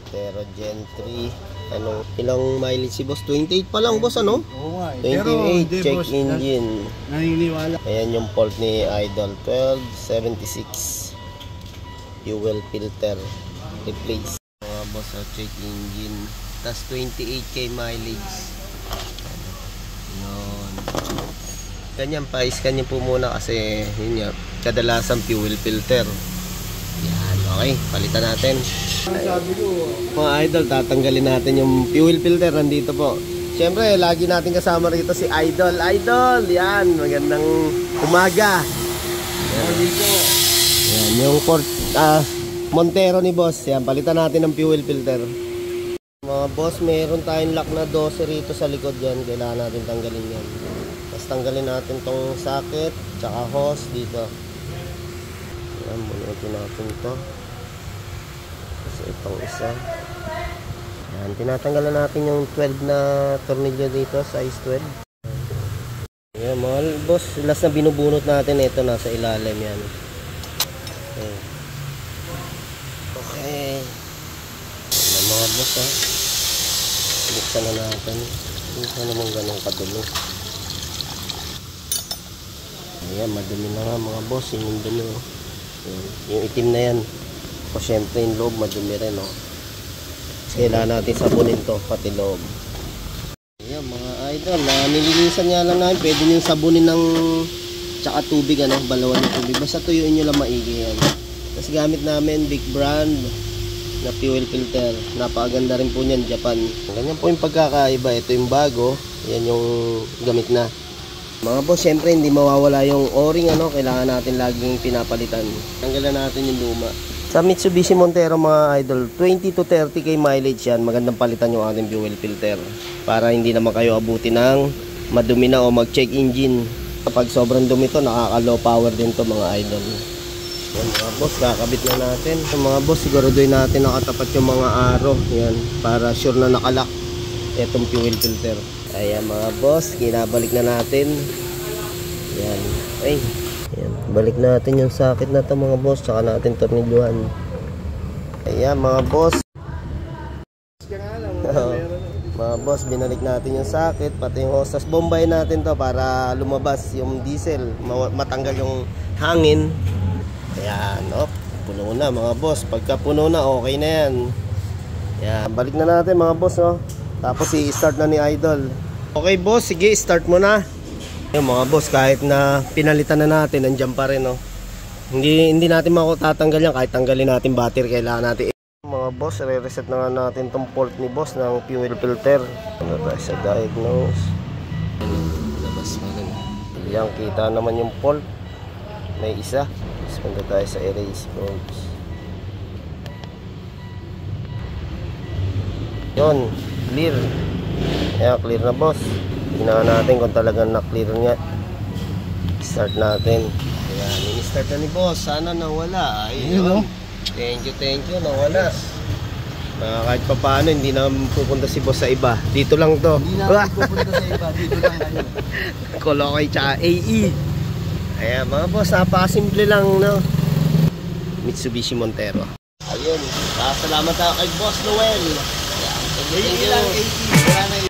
Montero Gen 3. Ano, ilang mileage si boss? 28 pa lang boss, ano? Oo nga. 28, check boss, engine. Naniniwala. Ayan yung fault ni Idol. 1276. Fuel filter. Replace. Mga boss, check engine. Tas 28k mileage. Yun. Ganyan pa, iskan nyo po muna kasi yun nga, kadalasan fuel filter. Yan, okay, palitan natin. Sabi ko, mga idol, tatanggalin natin yung fuel filter. Nandito po. Siyempre, lagi natin kasama rito si Idol. Idol, yan, magandang umaga. Yan, yan yung Montero ni boss. Yan, palitan natin ng fuel filter. Mga boss, meron tayong lock na 12 rito sa likod yan. Kailangan natin tanggalin yan. Tapos tanggalin natin tong socket, tsaka hose dito. Yan, bunutin natin to. Tapos itong isa. Yan, tinatanggalan natin yung 12 na tornilyo dito, size 12. Yan mga boss, last na binubunot natin, ito nasa ilalim yan. Okay. Okay. Yan mga boss ha. Buksan na natin. Buksan naman ganun kadumi. Ayan, madumi na nga mga boss, yung dumi oh. Yung itim na yan. O syempre yung loob madumi rin oh. Kailangan natin sabunin to pati loob. Ayan mga idol, nilinisan nga lang namin. Pwede nyo sabunin ng tsaka tubig ano, balawan ng tubig. Basta tuyuin nyo lang maigi yan. Tapos gamit namin big brand na fuel filter. Napakaganda rin po niyan, Japan. Ganyan po yung pagkakaiba. Ito yung bago, yan yung gamit na. Mga boss, syempre hindi mawawala yung o-ring ano, kailangan natin laging pinapalitan. Tanggalan natin yung luma. Sa Mitsubishi Montero mga idol, 20 to 30k mileage yan. Magandang palitan yung ating fuel filter para hindi naman kayo abuti ng madumi na o mag-check engine. Kapag sobrang dumi to, nakaka-low power din to mga idol. Yan mga boss, kakabit na natin. So, mga boss, siguraduhin natin nakatapat yung mga arrow. Yan, para sure na nakalock itong fuel filter. Ayan mga boss, kinabalik na natin. Yan. Ay, yan. Balik natin yung socket na to mga boss, tsaka natin tornilyuhan. Ayan mga boss. Mga boss, binalik natin yung socket, pati yung hose. Tapos bombay natin to para lumabas yung diesel, matanggal yung hangin. Ayan, op, puno na mga boss. Pagka puno na, okay na yan. Ayan, balik na natin mga boss, no? Tapos i-start na ni Idol. Okay boss, sige, start mo na. Yung mga boss, kahit na pinalitan na natin, nandiyan pa rin, no? Hindi natin makutatanggal yan. Kahit tanggalin natin battery, kailangan natin. Mga boss, re-reset na nga natin tong fault ni boss ng fuel filter. Ano tayo sa diagnose? Labas pa rin. Yan, kita naman yung fault. May isa. Punta tayo sa erase box. Yun, clear. Ayan, clear na boss. Tingnan natin kung talagang na-clear nga. Start natin. Ayan, ini-start na ni boss. Sana nawala. Ayun. Thank you, nawala. Kahit pa paano, hindi na pupunta si boss sa iba. Dito lang to. Hindi na pupunta sa iba. Dito lang kayo. Kolokay tsaka AE. Ayan mga boss, napakasimple lang, no? Mitsubishi Montero. Ayun, salamat ako kay Boss Noel. Ayan, thank you. Lang 80, wala na